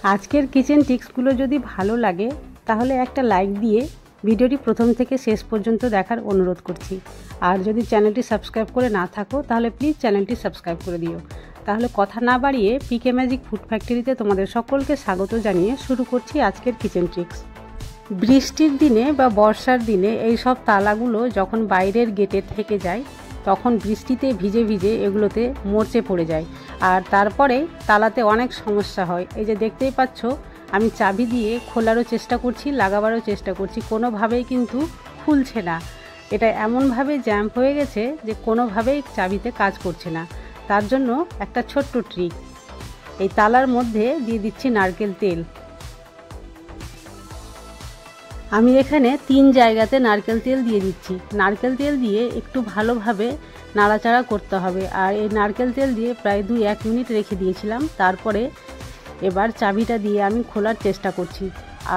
আজকের কিচেন টিপসগুলো যদি ভালো লাগে তাহলে একটা লাইক দিয়ে ভিডিওটি প্রথম থেকে শেষ পর্যন্ত দেখার অনুরোধ করছি। আর যদি চ্যানেলটি সাবস্ক্রাইব করে না থাকো তাহলে প্লিজ চ্যানেলটি সাবস্ক্রাইব করে দিও। তাহলে কথা না বাড়িয়ে পিকে ম্যাজিক ফুড ফ্যাক্টরিতে তোমাদের সকলকে স্বাগত জানিয়ে শুরু করছি আজকের কিচেন টিপস। বৃষ্টির দিনে বা বর্ষার দিনে এই সব তালাগুলো যখন বাইরের গেটে থেকে যায় তখন বৃষ্টিতে ভিজে ভিজে এগুলোতে মরচে পড়ে যায়, আর তারপরে তালাতে অনেক সমস্যা হয়। এই যে দেখতেই পাচ্ছ, আমি চাবি দিয়ে খোলারও চেষ্টা করছি, লাগাবারও চেষ্টা করছি, কোনোভাবেই কিন্তু খুলছে না। এটা এমনভাবে জ্যাম হয়ে গেছে যে কোনোভাবেই চাবিতে কাজ করছে না। তার জন্য একটা ছোট্ট ট্রিক, এই তালার মধ্যে দিয়ে দিচ্ছি নারকেল তেল। আমি এখানে 3 জায়গাতে নারকেল তেল দিয়ে দিচ্ছি। নারকেল তেল দিয়ে একটু ভালোভাবে নাড়াচাড়া করতে হবে, আর এই নারকেল তেল দিয়ে প্রায় 2-1 মিনিট রেখে দিয়েছিলাম। তারপরে এবার চাবিটা দিয়ে আমি খোলার চেষ্টা করছি,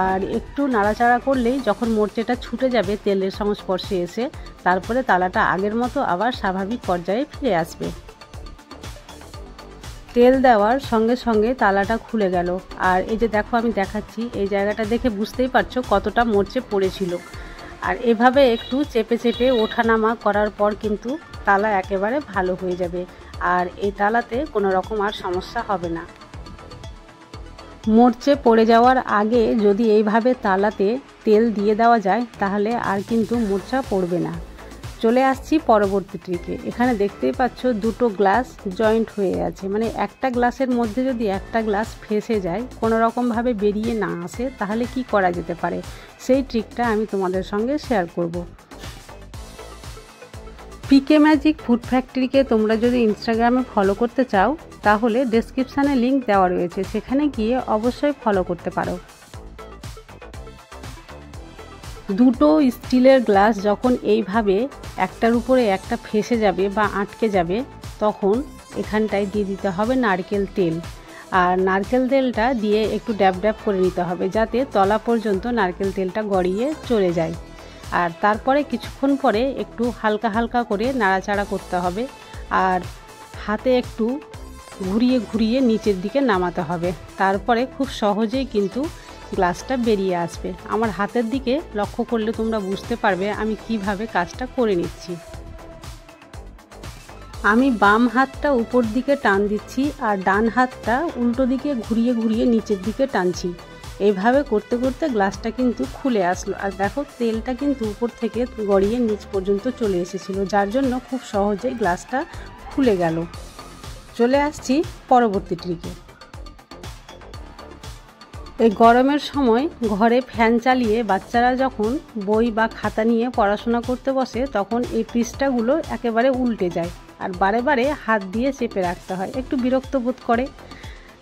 আর একটু নাড়াচাড়া করলেই যখন মরচেটা ছুটে যাবে তেলের সংস্পর্শে এসে, তারপরে তালাটা আগের মতো আবার স্বাভাবিক পর্যায়ে ফিরে আসবে। তেল দেওয়ার সঙ্গে সঙ্গে তালাটা খুলে গেল। আর এই যে দেখো, আমি দেখাচ্ছি, এই জায়গাটা দেখে বুঝতেই পারছো কতটা মরচে পড়েছিল। আর এভাবে একটু চেপে চেপে ওঠানামা করার পর কিন্তু তালা একেবারে ভালো হয়ে যাবে, আর এই তালাতে কোনো রকম আর সমস্যা হবে না। মরচে পড়ে যাওয়ার আগে যদি এইভাবে তালাতে তেল দিয়ে দেওয়া যায় তাহলে আর কিন্তু মরচা পড়বে না। চলে আসছি পরবর্তী ট্রিকে। এখানে দেখতেই পাচ্ছ দুটো গ্লাস জয়েন্ট হয়ে আছে, মানে একটা গ্লাসের মধ্যে যদি একটা গ্লাস ফেঁসে যায়, কোনো রকমভাবে বেরিয়ে না আসে, তাহলে কি করা যেতে পারে সেই ট্রিকটা আমি তোমাদের সঙ্গে শেয়ার করব। পিকে ম্যাজিক ফুড ফ্যাক্টরিকে তোমরা যদি ইনস্টাগ্রামে ফলো করতে চাও তাহলে ডেসক্রিপশানে লিঙ্ক দেওয়া রয়েছে, সেখানে গিয়ে অবশ্যই ফলো করতে পারো। দুটো স্টিলের গ্লাস যখন এইভাবে একটার উপরে একটা ফেঁসে যাবে বা আটকে যাবে, তখন এখানটায় দিয়ে দিতে হবে নারকেল তেল। আর নারকেল তেলটা দিয়ে একটু ড্যাব ড্যাব করে নিতে হবে, যাতে তলা পর্যন্ত নারকেল তেলটা গড়িয়ে চলে যায়। আর তারপরে কিছুক্ষণ পরে একটু হালকা হালকা করে নাড়াচাড়া করতে হবে, আর হাতে একটু ঘুরিয়ে ঘুরিয়ে নিচের দিকে নামাতে হবে। তারপরে খুব সহজেই কিন্তু গ্লাসটা বেরিয়ে আসবে। আমার হাতের দিকে লক্ষ্য করলে তোমরা বুঝতে পারবে আমি কিভাবে কাজটা করে নিচ্ছি। আমি বাম হাতটা উপর দিকে টান দিচ্ছি, আর ডান হাতটা উল্টো দিকে ঘুরিয়ে ঘুরিয়ে নিচের দিকে টানছি। এইভাবে করতে করতে গ্লাসটা কিন্তু খুলে আসলো, আর দেখো তেলটা কিন্তু উপর থেকে গড়িয়ে নিচ পর্যন্ত চলে এসেছিল, যার জন্য খুব সহজেই গ্লাসটা খুলে গেল। চলে আসছি পরবর্তী ট্রিকে। এই গরমের সময় ঘরে ফ্যান চালিয়ে বাচ্চারা যখন বই বা খাতা নিয়ে পড়াশোনা করতে বসে, তখন এই পৃষ্ঠাগুলো একেবারে উল্টে যায়, আর বারে বারে হাত দিয়ে চেপে রাখতে হয়, একটু বিরক্ত বোধ করে।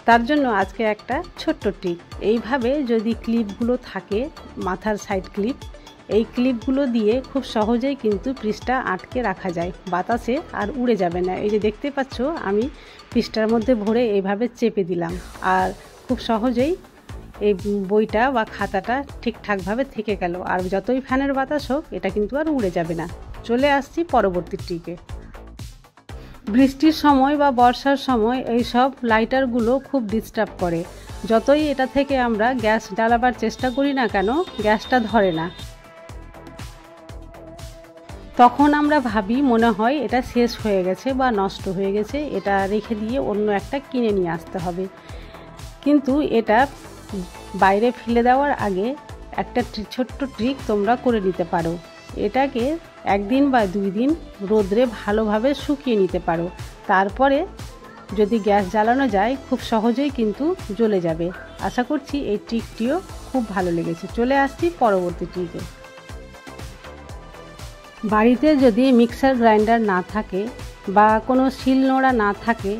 তার জন্য আজকে একটা ছোট্ট ট্রিক, এইভাবে যদি ক্লিপগুলো থাকে, মাথার সাইড ক্লিপ, এই ক্লিপগুলো দিয়ে খুব সহজেই কিন্তু পৃষ্ঠা আটকে রাখা যায়, বাতাসে আর উড়ে যাবে না। এই যে দেখতে পাচ্ছ, আমি পৃষ্ঠার মধ্যে ভরে এইভাবে চেপে দিলাম, আর খুব সহজেই এই বইটা বা খাতাটা ঠিকঠাকভাবে থেকে গেল, আর যতই ফ্যানের বাতাস হোক এটা কিন্তু আর উড়ে যাবে না। চলে আসছি পরবর্তী ট্রিকে। বৃষ্টির সময় বা বর্ষার সময় এই সব লাইটারগুলো খুব ডিস্টার্ব করে। যতই এটা থেকে আমরা গ্যাস জ্বালাবার চেষ্টা করি না কেন, গ্যাসটা ধরে না। তখন আমরা ভাবি, মনে হয় এটা শেষ হয়ে গেছে বা নষ্ট হয়ে গেছে, এটা রেখে দিয়ে অন্য একটা কিনে নিয়ে আসতে হবে। কিন্তু এটা বাইরে ফেলে দেওয়ার আগে একটা ছোট্ট ট্রিক তোমরা করে নিতে পারো। এটাকে 1 দিন বা 2 দিন রোদ্রে ভালোভাবে শুকিয়ে নিতে পারো, তারপরে যদি গ্যাস জ্বালানো যায় খুব সহজেই কিন্তু জ্বলে যাবে। আশা করছি এই ট্রিকটিও খুব ভালো লেগেছে। চলে আসছি পরবর্তী ট্রিকে। বাড়িতে যদি মিক্সার গ্রাইন্ডার না থাকে বা কোনো শিলনোড়া না থাকে,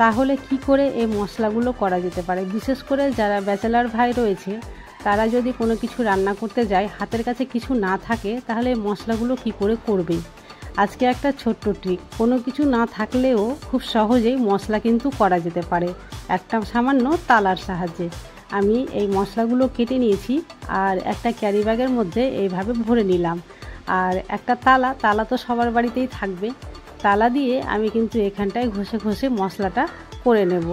তাহলে কি করে এই মশলাগুলো করা যেতে পারে। বিশেষ করে যারা ব্যাচেলার ভাই রয়েছে, তারা যদি কোনো কিছু রান্না করতে যায়, হাতের কাছে কিছু না থাকে, তাহলে এই মশলাগুলো কি করে করবে। আজকে একটা ছোট্ট ট্রিক, কোনো কিছু না থাকলেও খুব সহজেই মশলা কিন্তু করা যেতে পারে একটা সামান্য তালার সাহায্যে। আমি এই মশলাগুলো কেটে নিয়েছি, আর একটা ক্যারি ব্যাগের মধ্যে এইভাবে ভরে নিলাম। আর একটা তালা তো সবার বাড়িতেই থাকবে, তালা দিয়ে আমি কিন্তু এখানটায় ঘষে ঘষে মশলাটা করে নেব।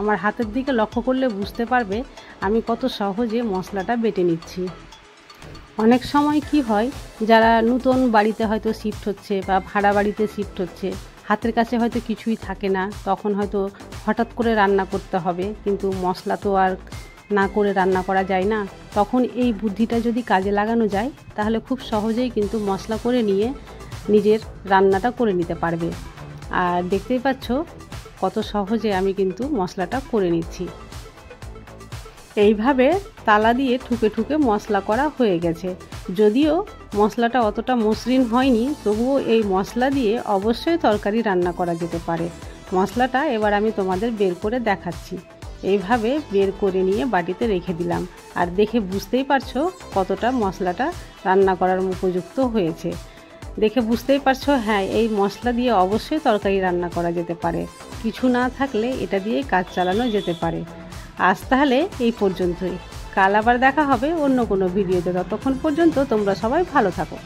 আমার হাতের দিকে লক্ষ্য করলে বুঝতে পারবে আমি কত সহজে মশলাটা বেটে নিচ্ছি। অনেক সময় কি হয়, যারা নতুন বাড়িতে হয়তো শিফট হচ্ছে বা ভাড়া বাড়িতে শিফট হচ্ছে, হাতের কাছে হয়তো কিছুই থাকে না, তখন হয়তো হঠাৎ করে রান্না করতে হবে, কিন্তু মশলা তো আর না করে রান্না করা যায় না। তখন এই বুদ্ধিটা যদি কাজে লাগানো যায় তাহলে খুব সহজেই কিন্তু মশলা করে নিয়ে নিজের রান্নাটা করে নিতে পারবে। আর দেখতেই পাচ্ছ কত সহজে আমি কিন্তু মশলাটা করে নিচ্ছি। এইভাবে তালা দিয়ে ঠুকে ঠুকে মশলা করা হয়ে গেছে। যদিও মশলাটা অতটা মসৃণ হয়নি, তবুও এই মশলা দিয়ে অবশ্যই তরকারি রান্না করা যেতে পারে। মশলাটা এবার আমি তোমাদের বের করে দেখাচ্ছি। এইভাবে বের করে নিয়ে বাটিতে রেখে দিলাম। আর দেখে বুঝতেই পারছো কতটা মশলাটা রান্না করার উপযুক্ত হয়েছে। দেখে বুঝতেই পারছো, হ্যাঁ, এই মশলা দিয়ে অবশ্যই তরকারি রান্না করা যেতে পারে। কিছু না থাকলে এটা দিয়ে কাজ চালানো যেতে পারে। আজ তাহলে এই পর্যন্তই। কাল আবার দেখা হবে অন্য কোনো ভিডিওতে। ততক্ষণ পর্যন্ত তোমরা সবাই ভালো থাকো।